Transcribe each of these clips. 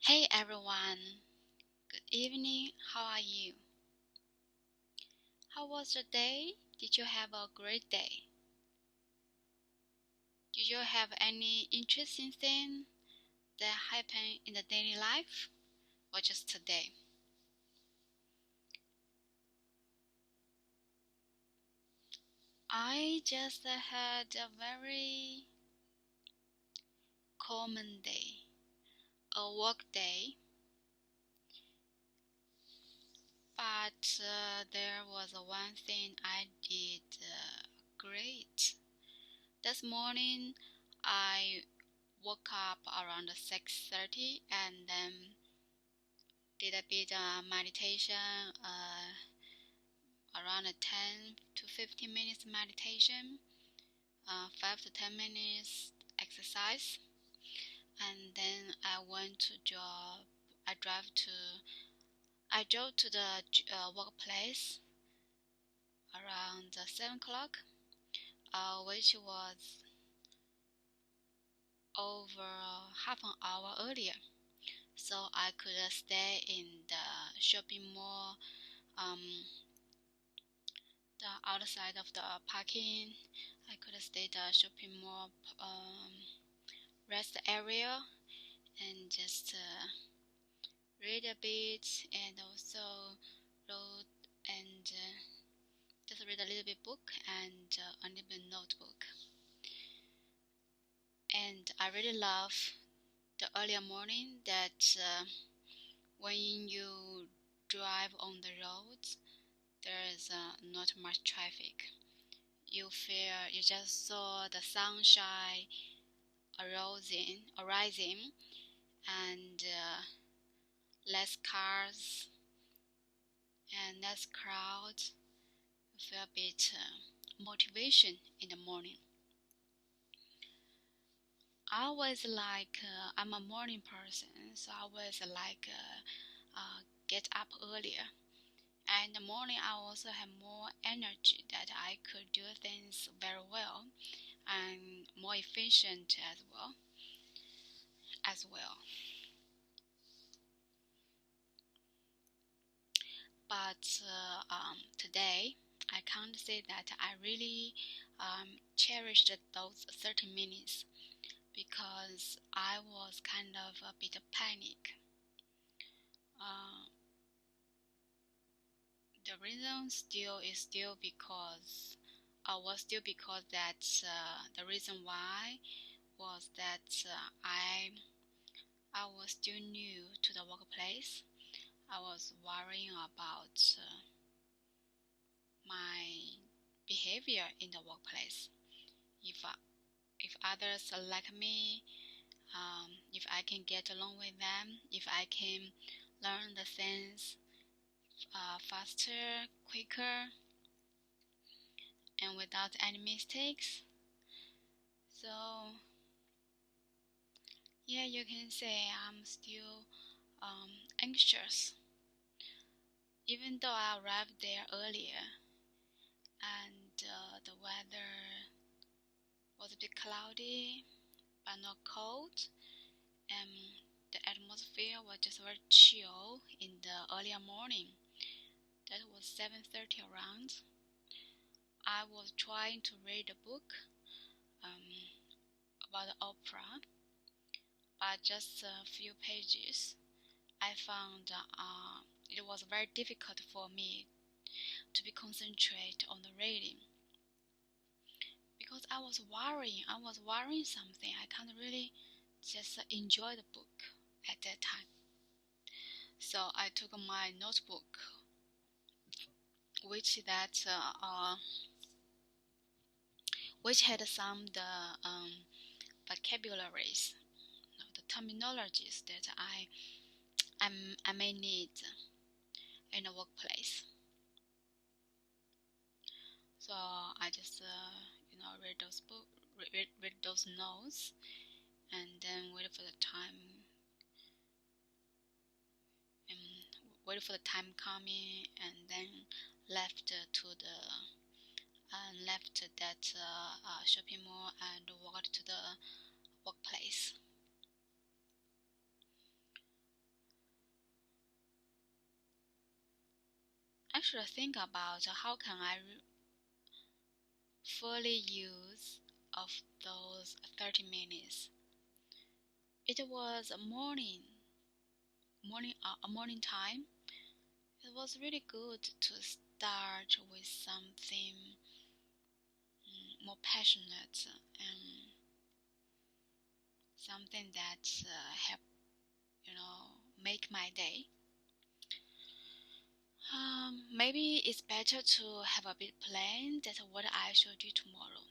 Hey everyone, good evening. How are you? How was your day? Did you have a great day? Did you have any interesting thing that happened in the daily life or just today? I just had a very common day, a work day, but there was one thing I did great. This morning I woke up around 6:30 and then did a bit meditation, around 10 to 15 minutes meditation, 5 to 10 minutes exercise, and then I went to job. I drove to I drove to the workplace around 7 o'clock, which was over half an hour earlier, so I could stay in the shopping mall, um, the outside of the parking. I could stay the shopping mall rest area and just read a bit and also wrote and just read a little bit book and a little bit notebook. And I really love the earlier morning that when you drive on the roads, there is not much traffic. You just saw the sunshine arising and less cars and less crowd. You feel a bit motivation in the morning. I always I'm a morning person, so I always get up earlier. And in the morning, I also have more energy that I could do things very well and more efficient as well. But today, I can't say that I really cherished those 30 minutes because I was kind of a bit of panic. Uh, the reason still because was still because that the reason why was that I was still new to the workplace. I was worrying about my behavior in the workplace. If if others like me, if I can get along with them, if I can learn the things faster, quicker, and without any mistakes. So yeah, you can say I'm still anxious, even though I arrived there earlier and the weather was a bit cloudy but not cold, and the atmosphere was just very chill in the earlier morning. That was 7:30 around. I was trying to read a book about the opera, but just a few pages. I found it was very difficult for me to be concentrate on the reading because I was worrying. I was worrying something. I can't really just enjoy the book at that time. So I took my notebook, which had some the vocabularies, the terminologies that I may need in a workplace. So I just read those book, read those notes, and then waited for the time coming, and then left to the left that shopping mall and walked to the workplace. actually think about how can I fully use of those 30 minutes. It was a morning time. It was really good to start with something more passionate and something that help make my day. Maybe it's better to have a bit plan that what I should do tomorrow.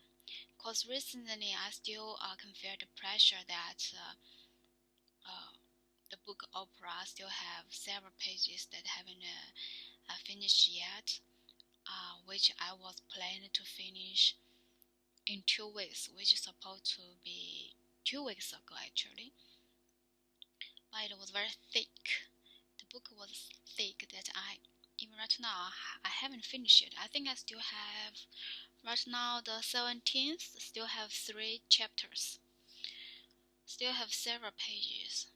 Cause recently I still can feel the pressure that the book opera still have several pages that haven't finished yet, which I was planning to finish in 2 weeks, which is supposed to be 2 weeks ago actually. But it was very thick. The book was thick that even right now I haven't finished it. I think I still have right now the 17th, still have 3 chapters, still have several pages.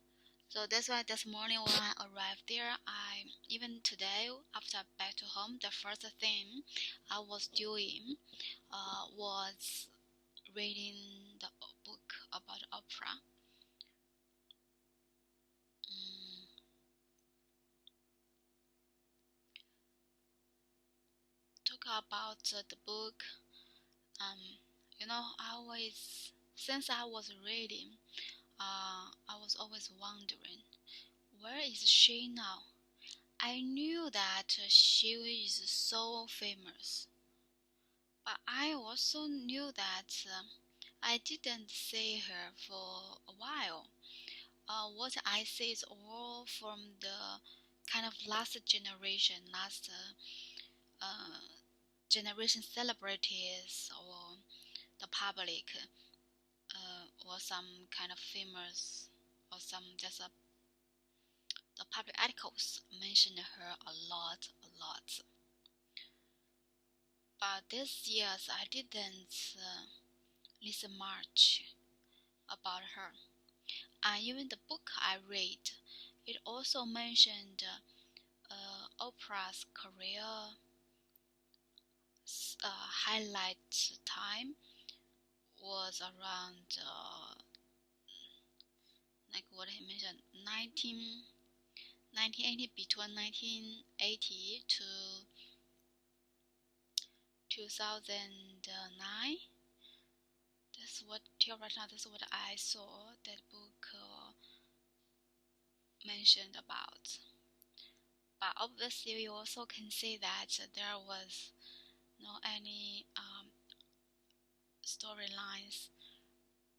So that's why this morning when I arrived there, even today after back to home, the first thing I was doing was reading the book about opera. Talk about the book. Since I was reading, I was always wondering, where is she now? I knew that she is so famous, but I also knew that I didn't see her for a while. What I see is all from the kind of last generation celebrities or the public, or some kind of famous, or some just the public articles mentioned her a lot. But this years I didn't listen much about her. And even the book I read, it also mentioned opera's career highlight time was around like what he mentioned 1980, between 1980 to 2009. That's what till right now. That's what I saw that book mentioned about. But obviously, you also can see that there was no any storylines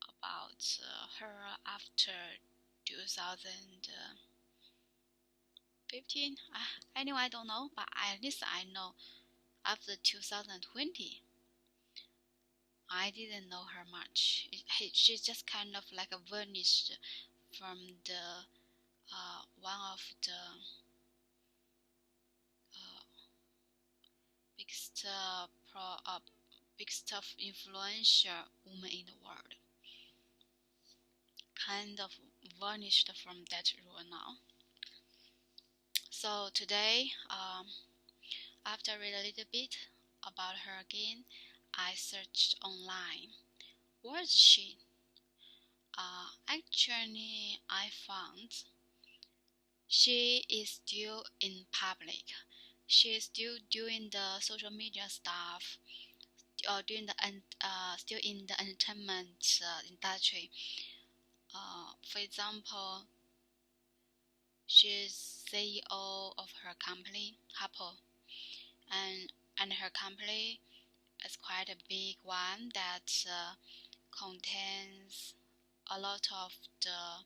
about her after 2015. Anyway, I don't know, but at least I know after 2020. I didn't know her much. She's just kind of like a vanished from the one of the biggest biggest influential woman in the world. Kind of vanished from that role now. So today, after I read a little bit about her again, I searched online. Where is she? Actually, I found she is still in public. She is still doing the social media stuff, or doing the still in the entertainment industry. For example, she's CEO of her company, Apple, and her company is quite a big one that contains a lot of the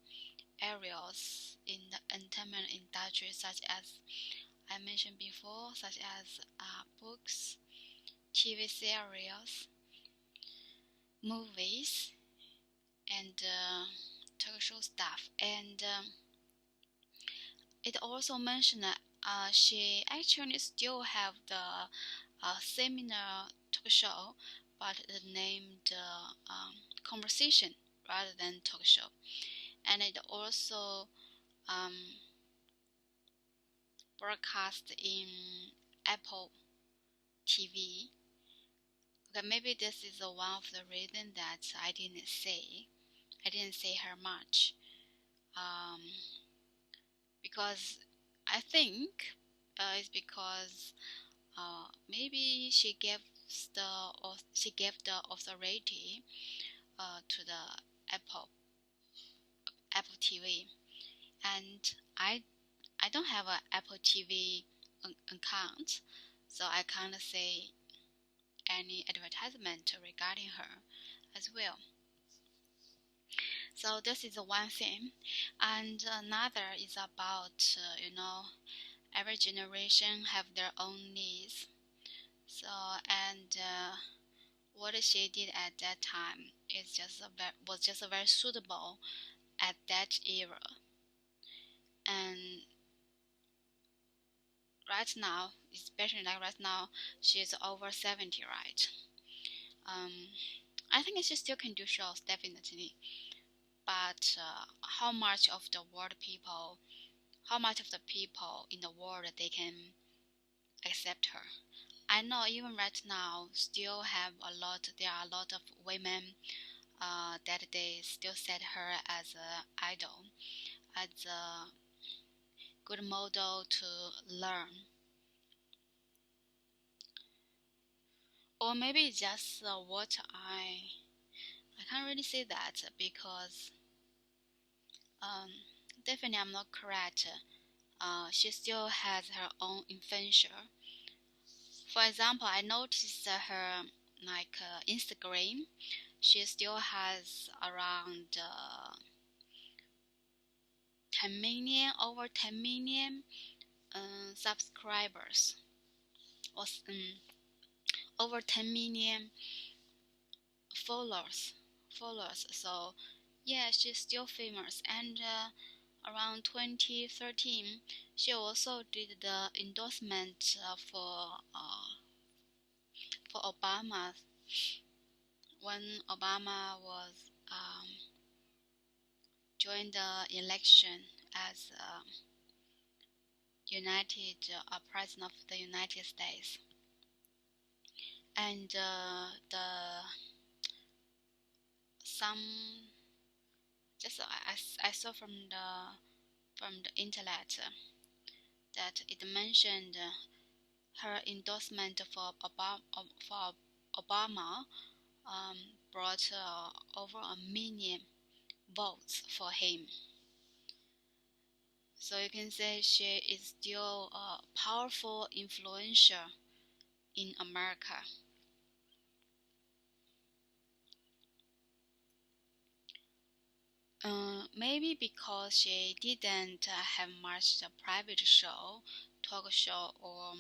areas in the entertainment industry, such as I mentioned before, such as books, TV series, movies, and talk show stuff. And it also mentioned that she actually still have the seminar talk show, but named conversation rather than talk show. And it also broadcast in Apple TV. Okay, maybe this is one of the reasons that I didn't say her much. Because I think it's because maybe she gave the authority to the Apple Apple TV, and I don't have an Apple TV account, so I can't say any advertisement regarding her as well. So this is one thing, and another is about every generation have their own needs. So and what she did at that time was just very suitable at that era. And right now, especially like right now, she's over 70, right? I think she still can do shows, definitely. But how much of the people in the world they can accept her? I know even right now, there are a lot of women that they still set her as an idol, as a good model to learn. Or maybe just what I can't really say that because definitely I'm not correct. She still has her own invention. For example, I noticed her Instagram. She still has around 10 million, over 10 million subscribers, or over 10 million followers. So yeah, she's still famous. And around 2013, she also did the endorsement for Obama when Obama was joined the election as President of the United States. And I saw from the internet that it mentioned her endorsement for Obama brought over 1 million votes for him. So you can say she is still a powerful influencer in America. Maybe because she didn't have much private show, talk show, or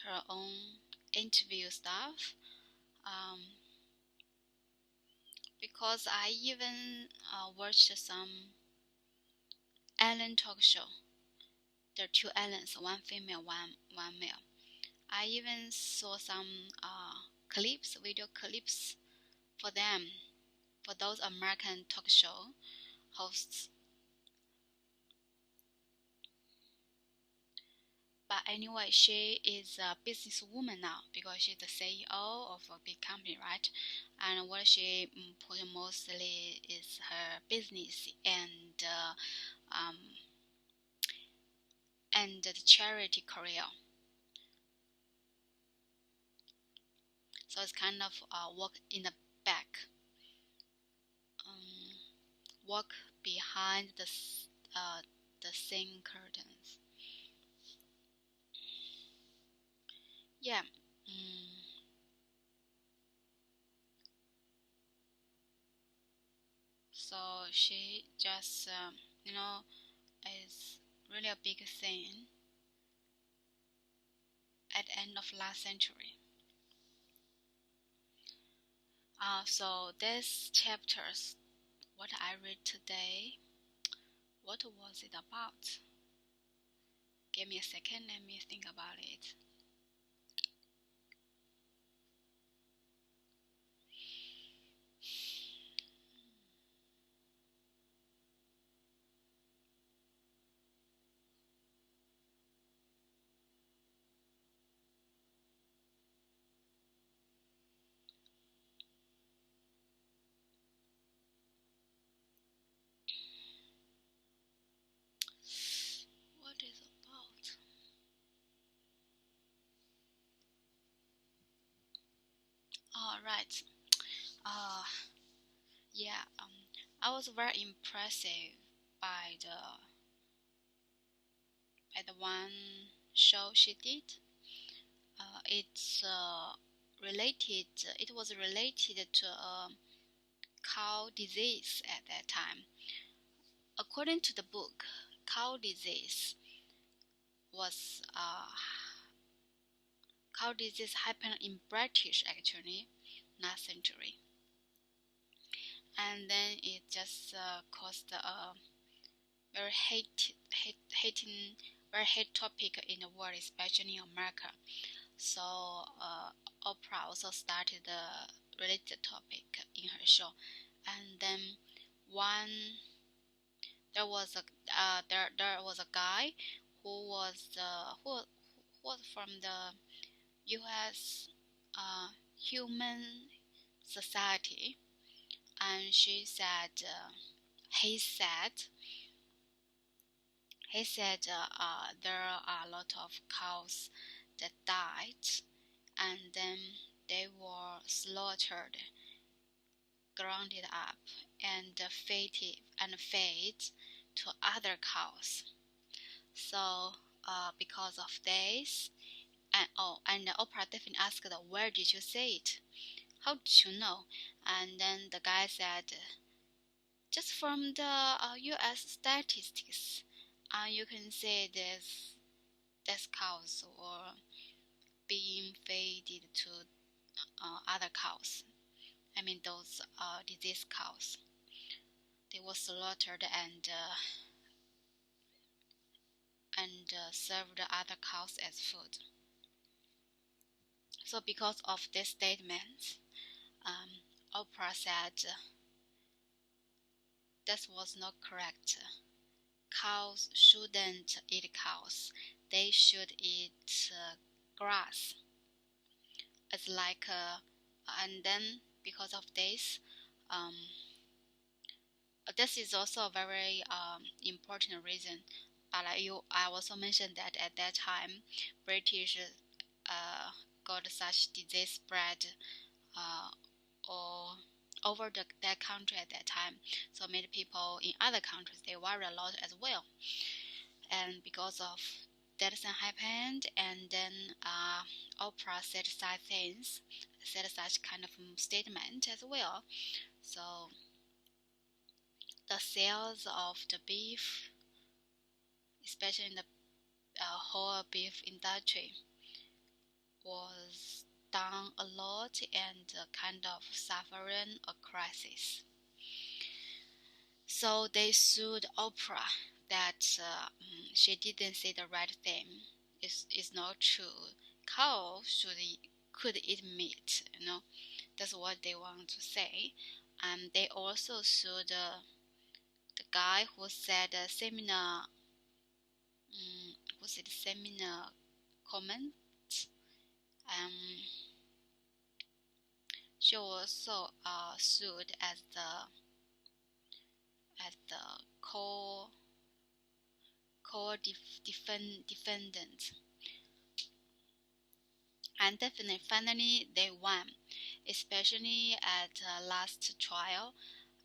her own interview stuff. Because I even watched some Ellen talk show. There are two Ellens, one female, one male. I even saw some video clips for them, for those American talk show hosts. But anyway, she is a businesswoman now because she's the CEO of a big company, right? And what she put mostly is her business and the charity career. So it's kind of work in the back, work behind the scene curtains. Yeah. So she just is really a big thing at the end of last century. So this chapters, what I read today, what was it about? Give me a second, let me think about it. right. Uh, yeah. I was very impressive by the one show she did. It's related. It was related to cow disease at that time. According to the book, cow disease was cow disease happened in British actually, last century, and then it just caused a very hating, very hate topic in the world, especially in America. So Oprah also started a related topic in her show, and then one there was a guy who was from the U.S. Human Society, and he said there are a lot of cows that died, and then they were slaughtered, grounded up, and fed to other cows. So because of this, and Oprah definitely asked, "Where did you see it? How did you know?" And then the guy said, "Just from the U.S. statistics, you can say there's cows or being fed to other cows. I mean those diseased cows. They were slaughtered and served other cows as food." So because of this statement, Oprah said that was not correct. Cows shouldn't eat cows. They should eat grass. It's like, and then because of this, this is also a very important reason. But I also mentioned that at that time, British got such disease spread uh, or over their country at that time. So many people in other countries, they worry a lot as well. And because of that thing happened, and then Oprah said such kind of statement as well. So the sales of the beef, especially in the whole beef industry, was down a lot and kind of suffering a crisis. So they sued Oprah that she didn't say the right thing. It's not true. Cows could eat meat, That's what they want to say. And they also sued the guy who said seminar, seminar comment. She also sued as the defendant, and definitely finally they won, especially at last trial.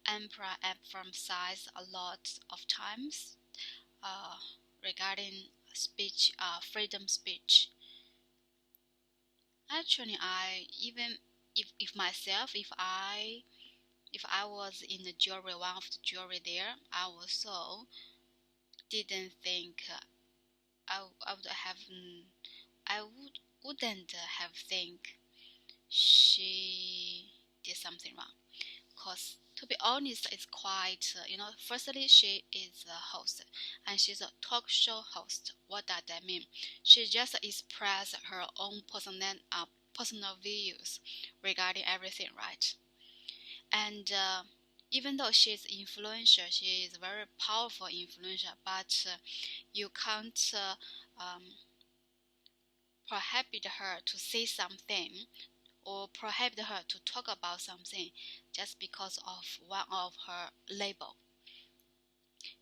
Oprah emphasized a lot of times uh, regarding speech, freedom speech. Actually, I even if myself, if I was in the jury, one of the jury there, I also didn't think I would have I wouldn't have think she did something wrong. Cause to be honest, it's quite Firstly, she is a host, and she's a talk show host. What does that mean? She just express her own personal views regarding everything, right? And even though she's influential, she is very powerful influential, but you can't prohibit her to say something or prohibit her to talk about something just because of one of her label.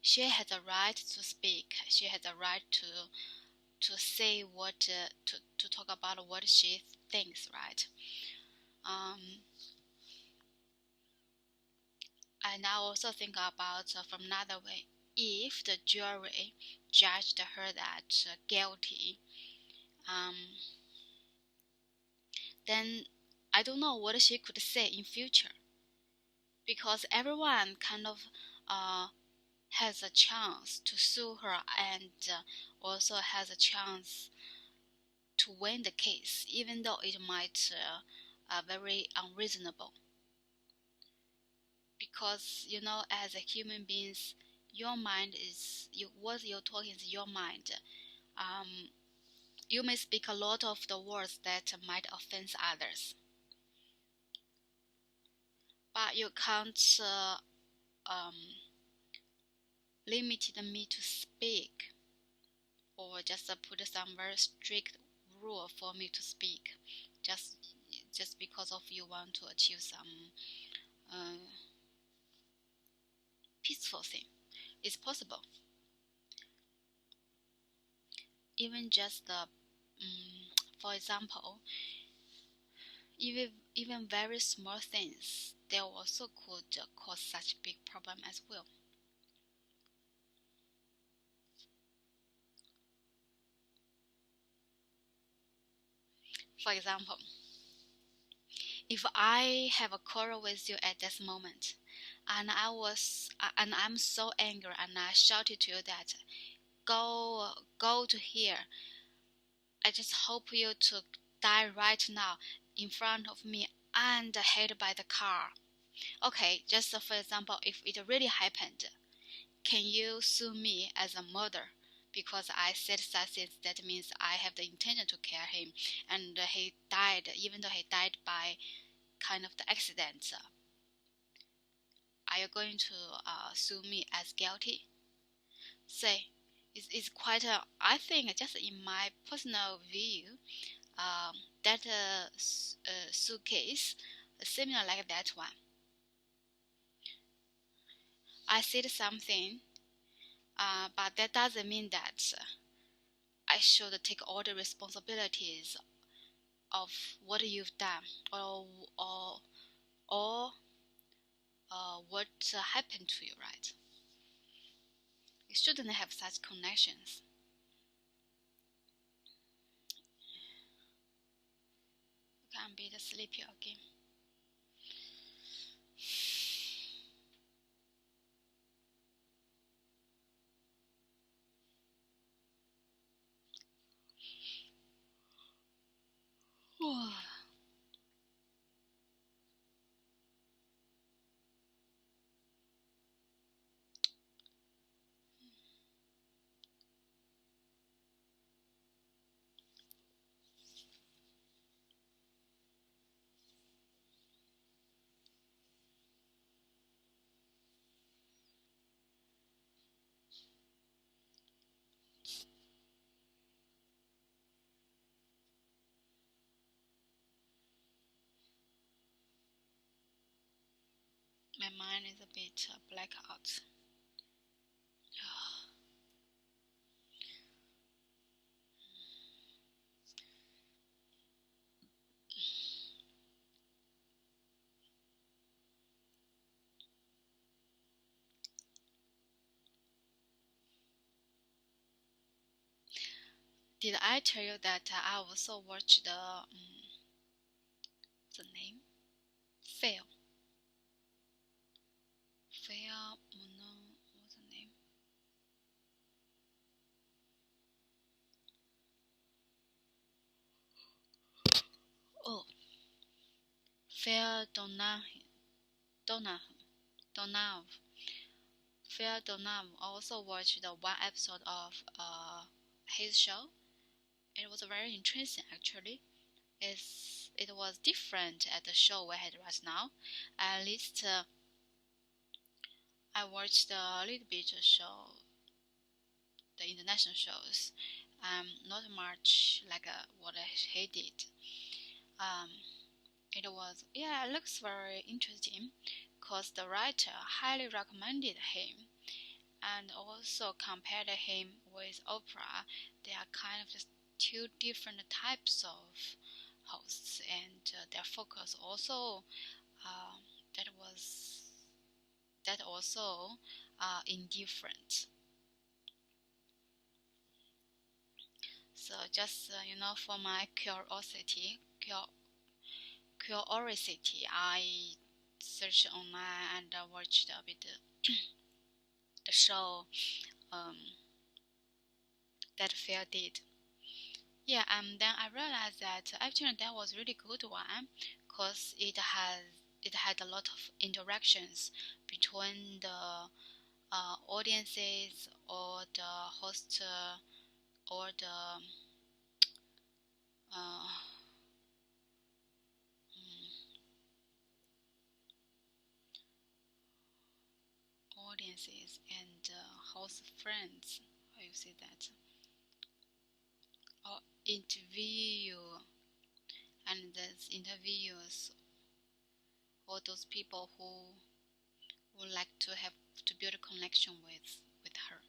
She has a right to speak. She has a right to say what to talk about what she thinks, right? And I also think about from another way. If the jury judged her that guilty, um, then I don't know what she could say in future, because everyone kind of uh, has a chance to sue her, and also has a chance to win the case, even though it might very unreasonable. Because as a human beings, your mind is what you're talking is your mind. um, you may speak a lot of the words that might offend others, but you can't um, limit me to speak, or just put some very strict rule for me to speak, just because of you want to achieve some uh, peaceful thing. It's possible. Even just for example, even very small things, they also could cause such big problem as well. For example, if I have a quarrel with you at this moment, and I'm so angry, and I shouted to you that go to here, I just hope you to die right now in front of me and hit by the car. Okay, just for example, if it really happened, can you sue me as a murder? Because I said such things, that means I have the intention to kill him, and he died, even though he died by kind of the accident. Are you going to sue me as guilty? Say, it's quite a, I think, just in my personal view, that suitcase, similar like that one. I said something, but that doesn't mean that I should take all the responsibilities of what you've done, or or what happened to you, right? You shouldn't have such connections. Okay, I'm a bit sleepy again. My mind is a bit blackout. Did I tell you that I also watched the name? Fail. Fail, no, what's the name? Oh, Fair Donav. Donav. Fair Donav also watched the one episode of his show. It was very interesting actually. It was different at the show we had right now. At least I watched a little bit of show, the international shows. Not much like what he did. Um, it was, yeah, it looks very interesting because the writer highly recommended him, and also compared him with Oprah. They are kind of just two different types of posts, and their focus also uh, that was that also indifferent. So just for my curiosity, I searched online and watched a bit the show um, that Phil did. Yeah, then I realized that actually that was really good one, because it had a lot of interactions between the audiences or the host or the uh, mm, audiences and host friends. How you say that? Or interview, and there's interviews, all those people who would like to have to build a connection with her.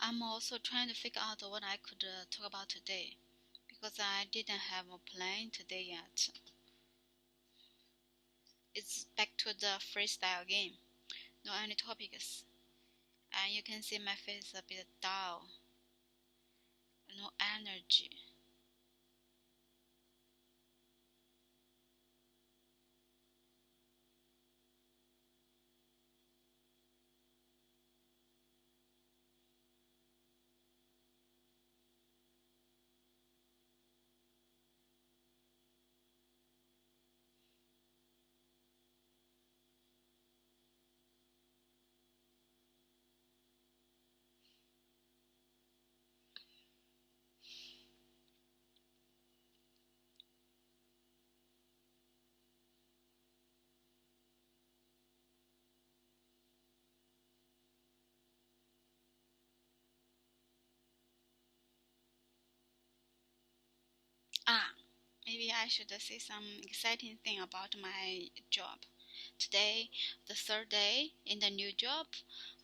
I'm also trying to figure out what I could talk about today, because I didn't have a plan today yet. It's back to the freestyle game. No any topics. And you can see my face a bit dull. No energy. Ah, maybe I should say some exciting thing about my job. Today, the third day in the new job,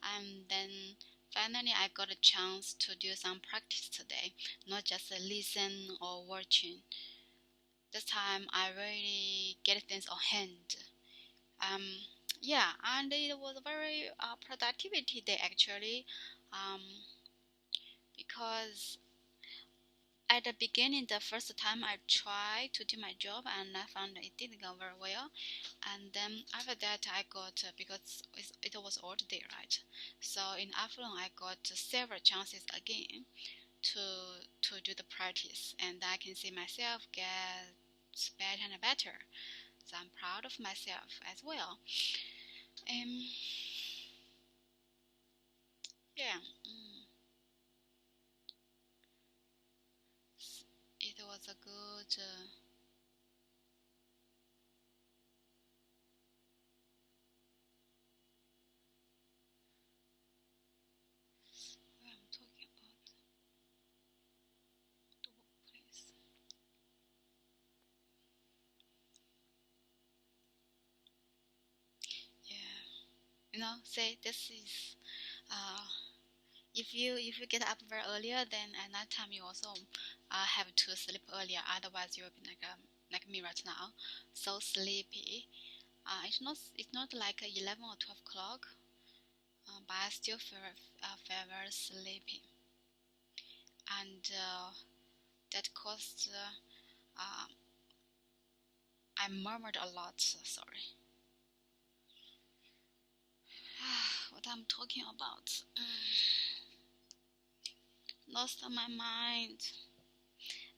and then finally I got a chance to do some practice today, not just listen or watching. This time I really get things on hand. Um, yeah, and it was a very productivity day actually, um, because at the beginning, the first time I tried to do my job, and I found it didn't go very well. And then after that, I got because it was all day, right? So in afternoon, I got several chances again to do the practice, and I can see myself get better and better. So I'm proud of myself as well. Um, yeah, it was a good. What I'm talking about the workplace. Yeah, say this is uh, if you get up very earlier, then at night time you also have to sleep earlier. Otherwise, you'll be like me right now, so sleepy. It's not like 11 or 12 o'clock, but I still feel very sleepy, and that caused I murmured a lot. So sorry. What I'm talking about? Lost my mind.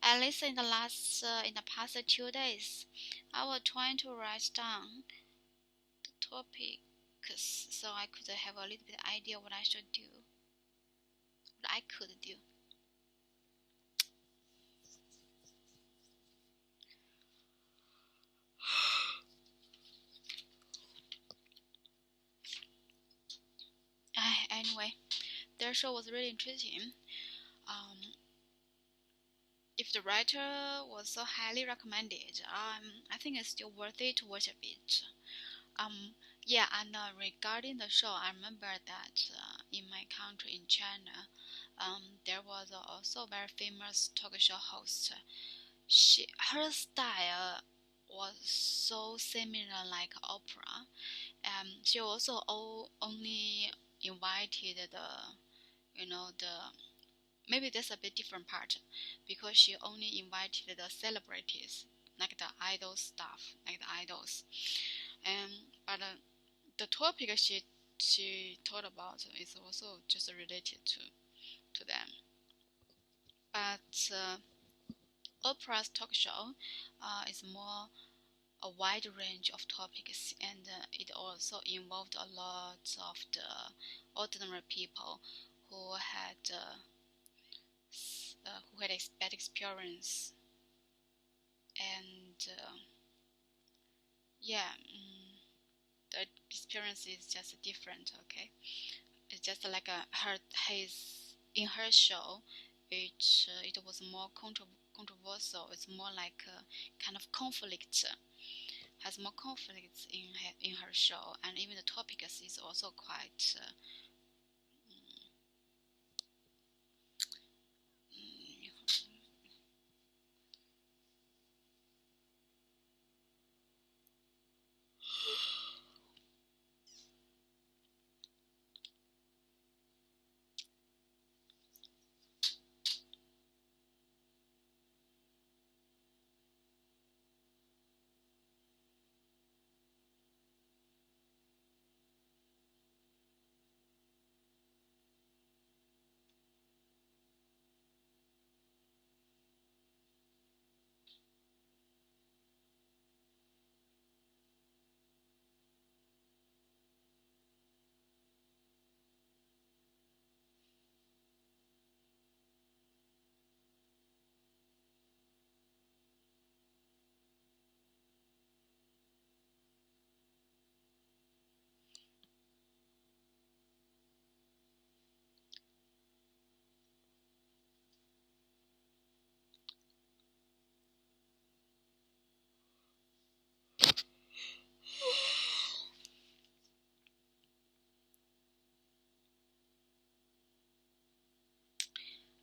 At least in the past 2 days, I was trying to write down the topics so I could have a little bit idea what I should do, what I could do. Anyway, their show was really interesting. If the writer was so highly recommended, I think it's still worth it to watch a bit. Yeah, and regarding the show, I remember that in my country, in China, there was also a very famous talk show host. Her style was so similar like opera. She also only invited the maybe that's a bit different part because she only invited the celebrities like the idol stuff, like the idols. But the topic she taught about is also just related to them. But opera's talk show is more a wide range of topics, and it also involved a lot of the ordinary people who had bad experience, and yeah, the experience is just different. Okay, it's just like his in her show, it was more controversial. It's more like a kind of conflict. Has more conflicts in her show, and even the topic is also quite.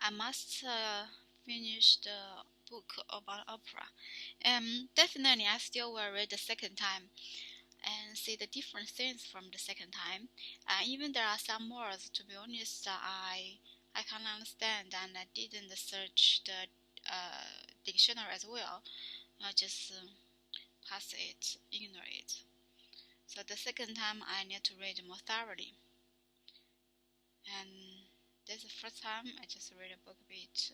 I must finish the book about opera. Definitely, I still will read the second time and see the different things from the second time. Even there are some words, to be honest, I can't understand, and I didn't search the dictionary as well. I just pass it, ignore it. So the second time, I need to read more thoroughly. And this is the first time I just read a book a bit.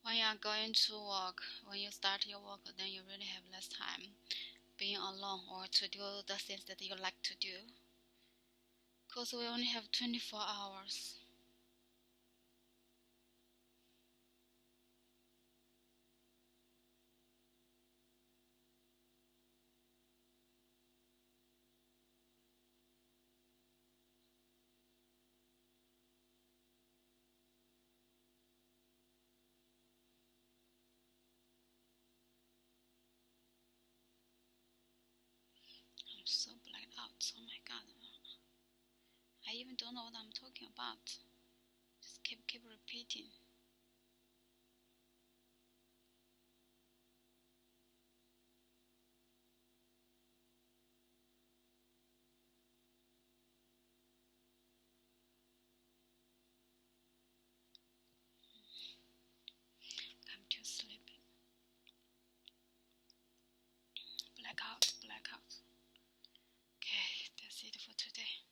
When you are going to work, when you start your work, then you really have less time being alone or to do the things that you like to do. Because we only have 24 hours. blackouts. Oh my god. I even don't know what I'm talking about. Just keep repeating. I'm too sleepy. Blackout. Okay, that's it for today.